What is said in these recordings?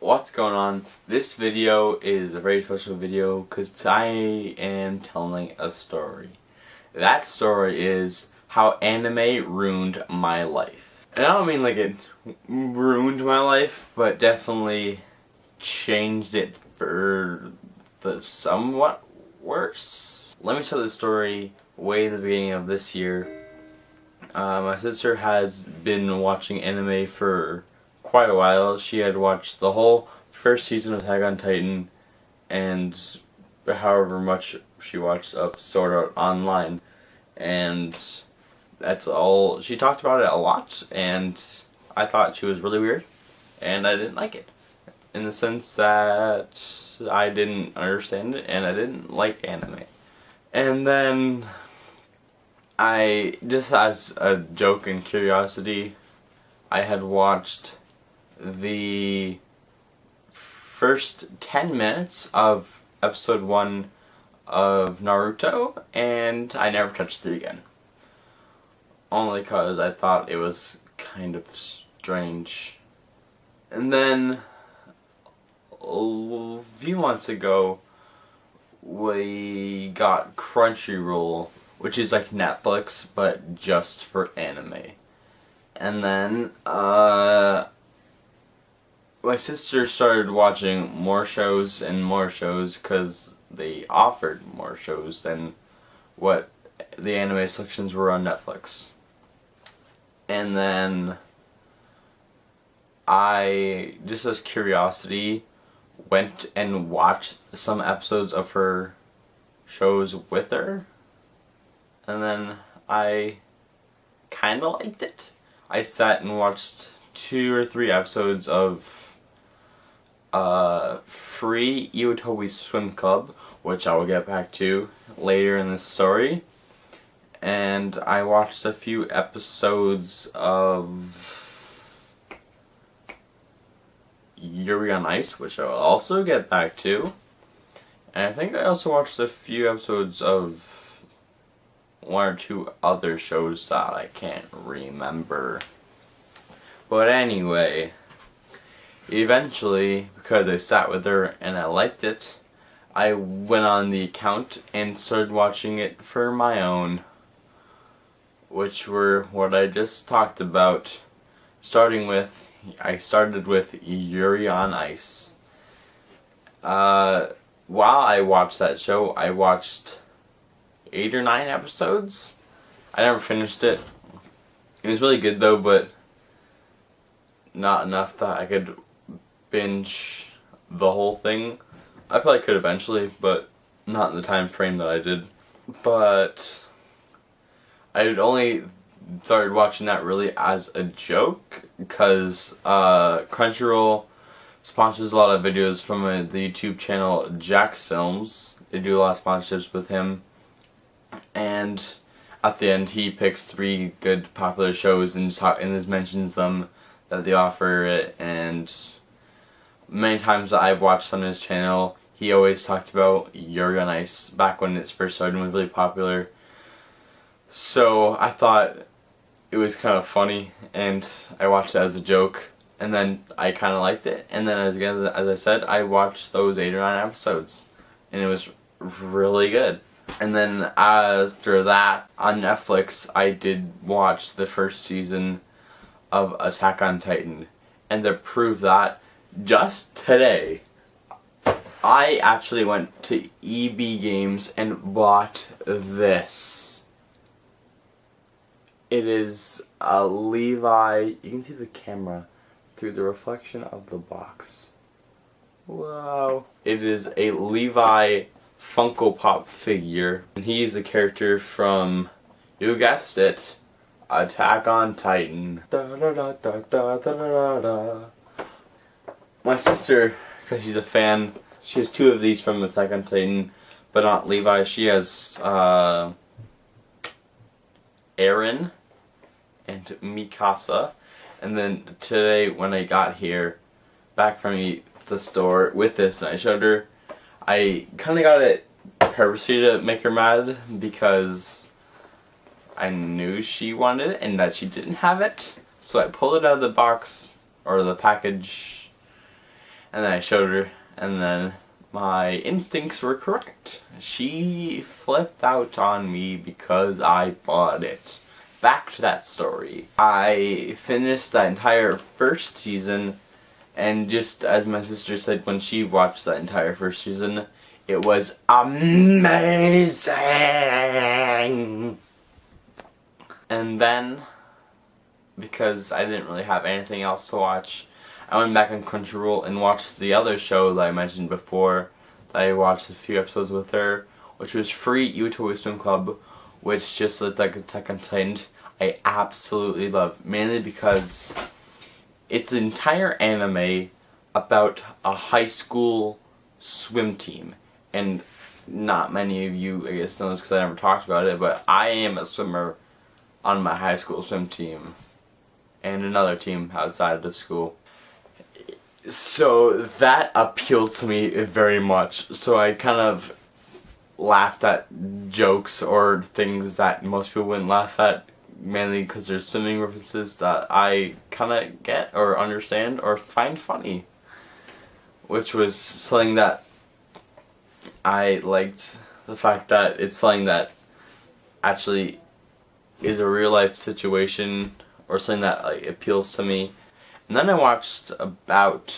What's going on? This video is a very special video because I am telling a story. That story is how anime ruined my life. And I don't mean like it ruined my life, but definitely changed it for the somewhat worse. Let me tell the story way in the beginning of this year. My sister has been watching anime for quite a while. She had watched the whole first season of Attack on Titan and however much she watched of Sword Art Online, and that's all. She talked about it a lot, and I thought she was really weird, and I didn't like it in the sense that I didn't understand it and I didn't like anime. And then I, just as a joke and curiosity, I had watched the first 10 minutes of episode 1 of Naruto, and I never touched it again. Only because I thought it was kind of strange. And then a few months ago, we got Crunchyroll, which is like Netflix, but just for anime. And then, my sister started watching more shows and more shows because they offered more shows than what the anime selections were on Netflix. And then I, just as curiosity, went and watched some episodes of her shows with her. And then I kinda liked it. I sat and watched 2 or 3 episodes of Free Iwatobi Swim Club, which I will get back to later in this story. And I watched a few episodes of Yuri on Ice, which I will also get back to. And I think I also watched a few episodes of 1 or 2 other shows that I can't remember. But anyway, eventually, because I sat with her and I liked it, I went on the account and started watching it for my own, which were what I just talked about. I started with Yuri on Ice. While I watched that show, I watched 8 or 9 episodes. I never finished it. It was really good though, but not enough that I could binge the whole thing. I probably could eventually, but not in the time frame that I did. But I had only started watching that really as a joke because Crunchyroll sponsors a lot of videos from the YouTube channel Jack's Films. They do a lot of sponsorships with him, and at the end he picks 3 good popular shows and just mentions them, that they offer it. And many times that I've watched on his channel, he always talked about Yuri on Ice back when it first started and was really popular. So I thought it was kind of funny, and I watched it as a joke, and then I kind of liked it. And then as I said, I watched those 8 or 9 episodes, and it was really good. And then after that, on Netflix, I did watch the first season of Attack on Titan. And to prove that, just today, I actually went to EB Games and bought this. It is a Levi, you can see the camera through the reflection of the box. Wow. It is a Levi Funko Pop figure, and he's the character from, you guessed it, Attack on Titan. Da, da, da, da, da, da, da. My sister, because she's a fan, she has 2 of these from Attack on Titan, but not Levi. She has Eren and Mikasa. And then today when I got here, back from the store with this, and I showed her, I kind of got it purposely to make her mad because I knew she wanted it and that she didn't have it. So I pulled it out of the box, or the package, And then I showed her, and then my instincts were correct. She flipped out on me because I bought it. Back to that story. I finished that entire first season, and just as my sister said when she watched that entire first season, it was amazing! And then, because I didn't really have anything else to watch, I went back on Crunchyroll and watched the other show that I mentioned before, that I watched a few episodes with her, which was Free Utah Swim Club, which just looked like Attack on Titan. I absolutely love, mainly because it's an entire anime about a high school swim team, and not many of you, I guess, know this because I never talked about it, but I am a swimmer on my high school swim team, and another team outside of school. So that appealed to me very much, so I kind of laughed at jokes or things that most people wouldn't laugh at, mainly because there's swimming references that I kind of get or understand or find funny, which was something that I liked, the fact that it's something that actually is a real life situation or something that like appeals to me. And then I watched about,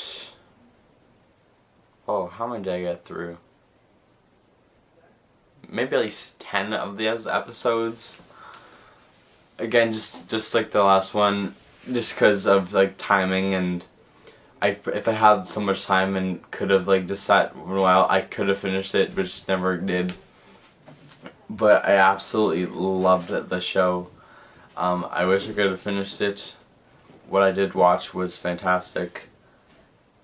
how many did I get through? Maybe at least 10 of those episodes. Again, just like the last one, just because of like timing, and if I had so much time and could have like just sat a while, I could have finished it, but just never did. But I absolutely loved the show. I wish I could have finished it. What I did watch was fantastic.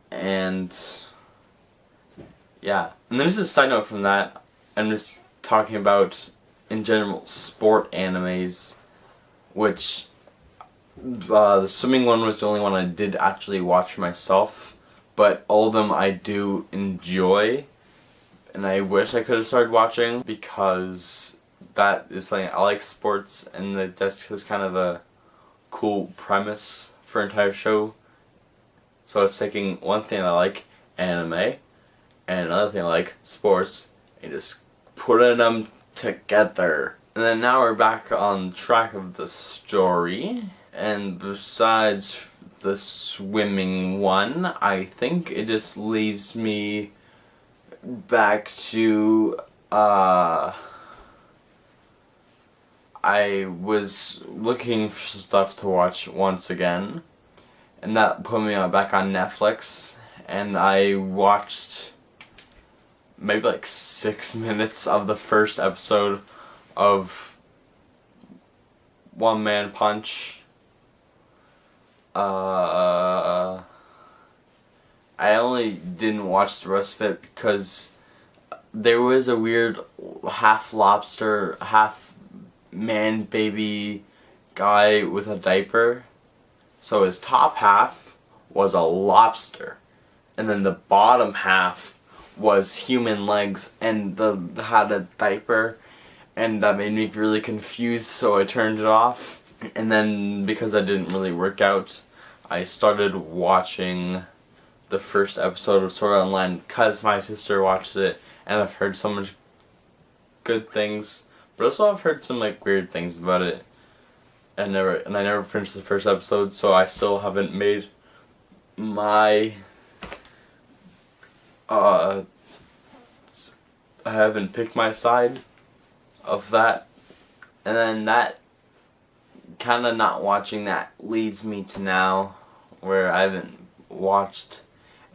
And yeah. And then just a side note from that, I'm just talking about, in general, sport animes, which the swimming one was the only one I did actually watch myself, but all of them I do enjoy, and I wish I could have started watching, because that is something I like. Sports, and that just is kind of a cool premise for an entire show. So it's taking one thing I like, anime, and another thing I like, sports, and just putting them together. And then now we're back on track of the story, and besides the swimming one, I think it just leaves me back to, I was looking for stuff to watch once again, and that put me back on Netflix, and I watched maybe like 6 minutes of the first episode of One Man Punch. I only didn't watch the rest of it because there was a weird half lobster, half man baby guy with a diaper. So his top half was a lobster, and then the bottom half was human legs, and had a diaper, and that made me really confused, so I turned it off. And then, because that didn't really work out, I started watching the first episode of Sword Art Online because my sister watched it, and I've heard so much good things, but also I've heard some like weird things about it, and I never finished the first episode, so I still haven't made my I haven't picked my side of that. And then that kind of not watching that leads me to now, where I haven't watched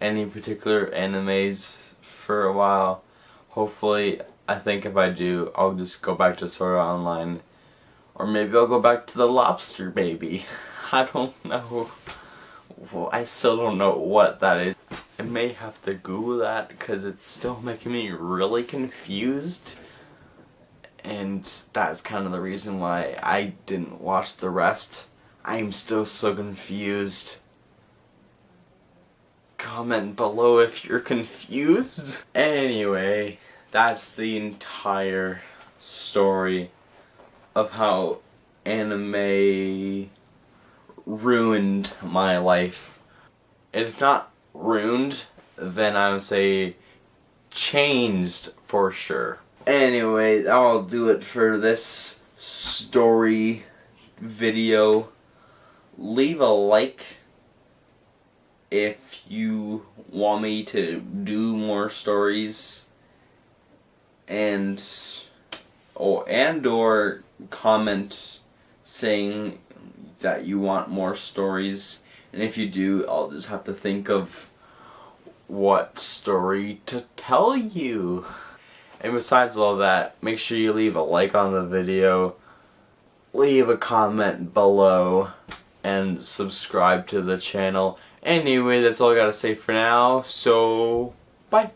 any particular animes for a while. Hopefully, I think if I do, I'll just go back to Sword Art Online, or maybe I'll go back to the Lobster Baby. I don't know. Well, I still don't know what that is. I may have to Google that because it's still making me really confused. And that's kind of the reason why I didn't watch the rest. I'm still so confused. Comment below if you're confused. Anyway, that's the entire story of how anime ruined my life. If not ruined, then I would say changed for sure. Anyway, that'll do it for this story video. Leave a like if you want me to do more stories, and or comment saying that you want more stories, and if you do, I'll just have to think of what story to tell you. And besides all that, make sure you leave a like on the video, leave a comment below, and subscribe to the channel. Anyway, that's all I gotta say for now, so bye.